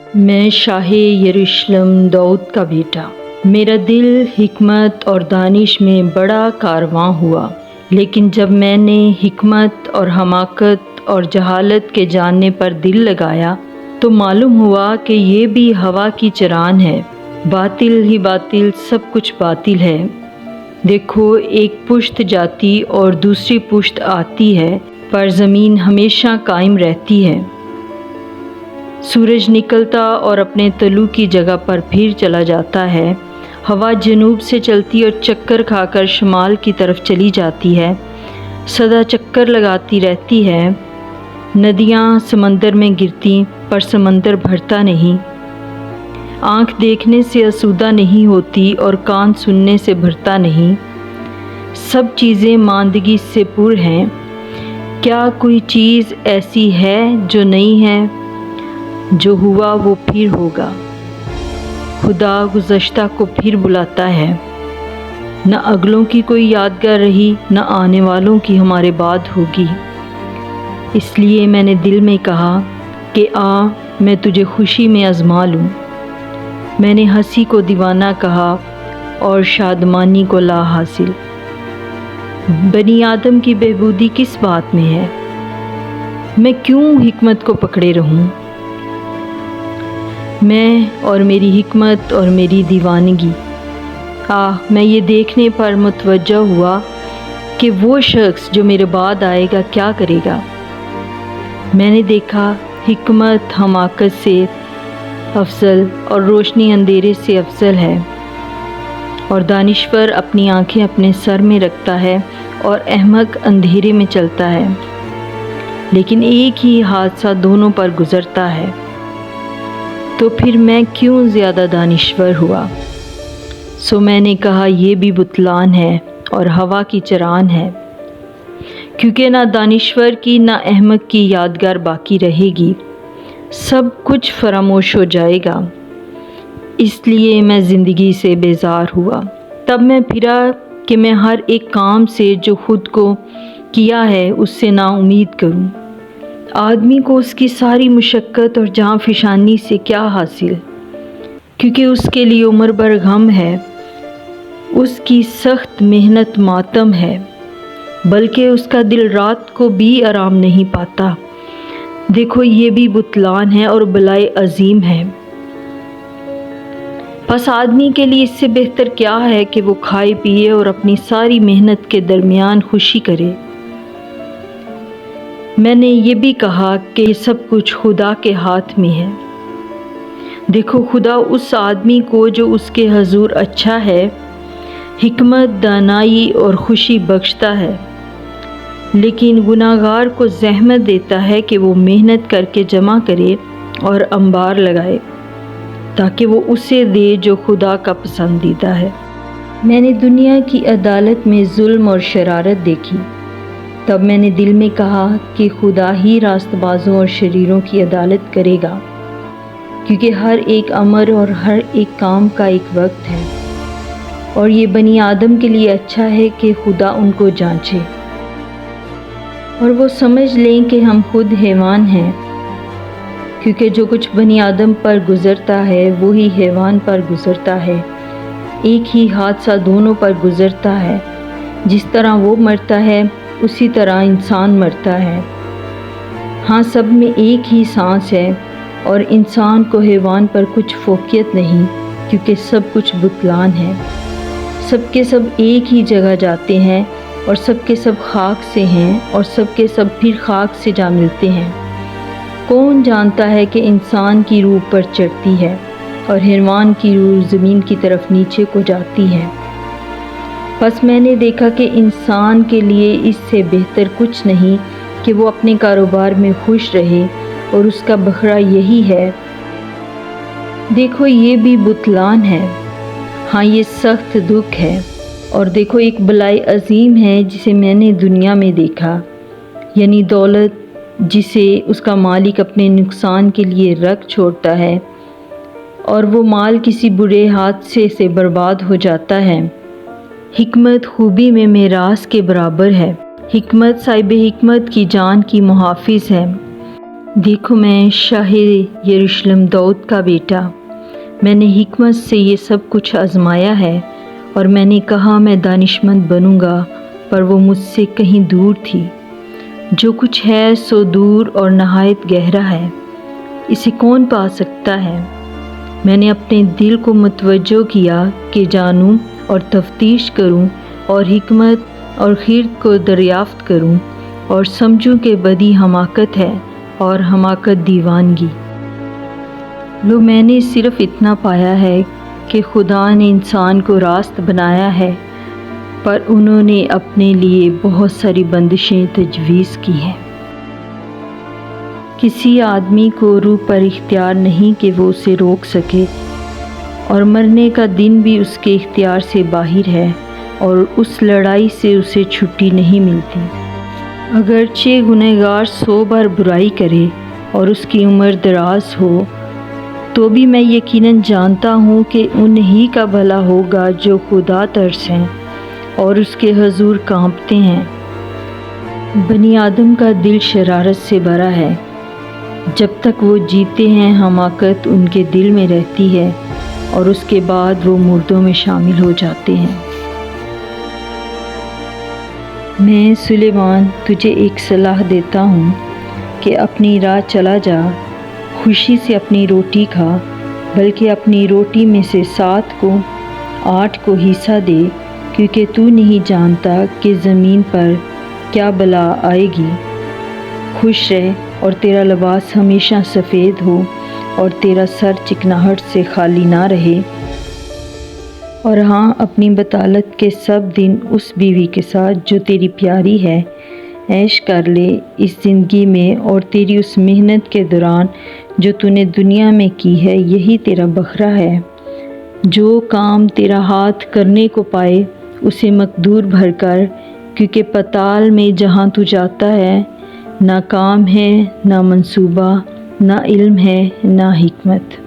मैं शाह यरूशलेम दाऊद का बेटा। मेरा दिल हिकमत और दानिश में बड़ा कारवां हुआ, लेकिन जब मैंने हिकमत और हमाकत और जहालत के जानने पर दिल लगाया तो मालूम हुआ कि ये भी हवा की चरान है। बातिल ही बातिल, सब कुछ बातिल है। देखो, एक पुश्त जाती और दूसरी पुश्त आती है, पर ज़मीन हमेशा कायम रहती है। सूरज निकलता और अपने तलू की जगह पर फिर चला जाता है। हवा जनूब से चलती और चक्कर खाकर शुमाल की तरफ चली जाती है, सदा चक्कर लगाती रहती है। नदियाँ समंदर में गिरती पर समंदर भरता नहीं। आँख देखने से आसूदा नहीं होती और कान सुनने से भरता नहीं। सब चीज़ें मांदगी से पुर हैं। क्या कोई चीज़ ऐसी है जो नहीं है? जो हुआ वो फिर होगा। खुदा गुज़श्ता को फिर बुलाता है। न अगलों की कोई यादगार रही, न आने वालों की हमारे बाद होगी। इसलिए मैंने दिल में कहा कि मैं तुझे खुशी में आज़मा लूँ। मैंने हंसी को दीवाना कहा और शादमानी को ला हासिल। बनी आदम की बहबूदी किस बात में है? मैं क्यों हिकमत को पकड़े रहूं? मैं और मेरी हिकमत और मेरी दीवानगी। मैं ये देखने पर मुतवज्जा हुआ कि वो शख्स जो मेरे बाद आएगा क्या करेगा। मैंने देखा हिकमत हमाकत से अफजल और रोशनी अंधेरे से अफजल है, और दानिश्वर अपनी आंखें अपने सर में रखता है और अहमक अंधेरे में चलता है। लेकिन एक ही हादसा दोनों पर गुज़रता है, तो फिर मैं क्यों ज़्यादा दानिश्वर हुआ? सो मैंने कहा ये भी बुतलान है और हवा की चरान है, क्योंकि ना दानिश्वर की ना अहमक की यादगार बाकी रहेगी। सब कुछ फरामोश हो जाएगा। इसलिए मैं ज़िंदगी से बेजार हुआ। तब मैं फिरा कि मैं हर एक काम से जो खुद को किया है उससे ना उम्मीद करूं। आदमी को उसकी सारी मुशक्क़त और जान फिशानी से क्या हासिल, क्योंकि उसके लिए उम्र भर गम है। उसकी सख्त मेहनत मातम है, बल्कि उसका दिल रात को भी आराम नहीं पाता। देखो, ये भी बुतलान है और बलाए अजीम है। बस आदमी के लिए इससे बेहतर क्या है कि वो खाए पिए और अपनी सारी मेहनत के दरमियान खुशी करे। मैंने ये भी कहा कि सब कुछ खुदा के हाथ में है। देखो, खुदा उस आदमी को जो उसके हजूर अच्छा है, हिकमत, दानाई और खुशी बख्शता है, लेकिन गुनाहगार को ज़हमत देता है कि वो मेहनत करके जमा करे और अंबार लगाए, ताकि वो उसे दे जो खुदा का पसंदीदा है। मैंने दुनिया की अदालत में जुल्म और शरारत देखी। तब मैंने दिल में कहा कि खुदा ही रास्तबाजों और शरीरों की अदालत करेगा, क्योंकि हर एक अमर और हर एक काम का एक वक्त है, और ये बनी आदम के लिए अच्छा है कि खुदा उनको जांचे और वो समझ लें कि हम खुद हैवान हैं, क्योंकि जो कुछ बनी आदम पर गुज़रता है वो ही हैवान पर गुज़रता है। एक ही हादसा दोनों पर गुज़रता है। जिस तरह वो मरता है उसी तरह इंसान मरता है। हाँ, सब में एक ही सांस है, और इंसान को हैवान पर कुछ फोकियत नहीं, क्योंकि सब कुछ बुतलान है। सब के सब एक ही जगह जाते हैं, और सब के सब खाक से हैं, और सब के सब फिर खाक से जा मिलते हैं। कौन जानता है कि इंसान की रूह पर चढ़ती है और हैवान की रूह ज़मीन की तरफ नीचे को जाती है। बस मैंने देखा कि इंसान के लिए इससे बेहतर कुछ नहीं कि वो अपने कारोबार में खुश रहे, और उसका बखरा यही है। देखो, ये भी बुतलान है। हाँ, ये सख्त दुख है। और देखो, एक बलाई अजीम है जिसे मैंने दुनिया में देखा, यानी दौलत, जिसे उसका मालिक अपने नुकसान के लिए रख छोड़ता है, और वो माल किसी बुरे हादसे से बर्बाद हो जाता है। हिकमत खूबी में मेरास के बराबर है। हिकमत साहिब हिकमत की जान की मुहाफिज है। دیکھو میں شاہ یروشلم داؤد کا بیٹا، میں نے حکمت سے یہ سب کچھ آزمایا ہے، اور میں نے کہا میں دانشمند بنوں گا، پر وہ مجھ سے کہیں دور تھی۔ جو کچھ ہے سو دور اور نہایت گہرا ہے، اسے کون پا سکتا ہے؟ میں نے اپنے دل کو متوجہ کیا کہ جانوں اور تفتیش کروں اور حکمت اور خرد کو دریافت کروں اور سمجھوں کہ بدی حماقت ہے اور حماقت دیوانگی۔ لو میں نے صرف اتنا پایا ہے کہ خدا نے انسان کو راست بنایا ہے، پر انہوں نے اپنے لیے بہت ساری بندشیں تجویز کی ہیں۔ کسی آدمی کو روح پر اختیار نہیں کہ وہ اسے روک سکے، اور مرنے کا دن بھی اس کے اختیار سے باہر ہے، اور اس لڑائی سے اسے چھٹی نہیں ملتی۔ اگرچہ گنہگار 100 بار برائی کرے اور اس کی عمر دراز ہو، تو بھی میں یقیناً جانتا ہوں کہ انہی کا بھلا ہوگا جو خدا ترس ہیں اور اس کے حضور کانپتے ہیں۔ بنی آدم کا دل شرارت سے بھرا ہے، جب تک وہ جیتے ہیں حماقت ان کے دل میں رہتی ہے، اور اس کے بعد وہ مردوں میں شامل ہو جاتے ہیں۔ میں سلیمان تجھے ایک صلاح دیتا ہوں کہ اپنی راہ چلا جا، خوشی سے اپنی روٹی کھا، بلکہ اپنی روٹی میں سے 7 کو 8 کو حصہ دے، کیونکہ تو نہیں جانتا کہ زمین پر کیا بلا آئے گی۔ خوش رہ اور تیرا لباس ہمیشہ سفید ہو، اور تیرا سر چکناہٹ سے خالی نہ رہے، اور ہاں اپنی بطالت کے سب دن اس بیوی کے ساتھ جو تیری پیاری ہے عیش کر لے اس زندگی میں، اور تیری اس محنت کے دوران جو تو نے دنیا میں کی ہے یہی تیرا بکھرا ہے۔ جو کام تیرا ہاتھ کرنے کو پائے اسے مقدور بھر کر، کیونکہ پتال میں جہاں تو جاتا ہے نہ کام ہے، نہ منصوبہ، نہ علم ہے، نہ حکمت۔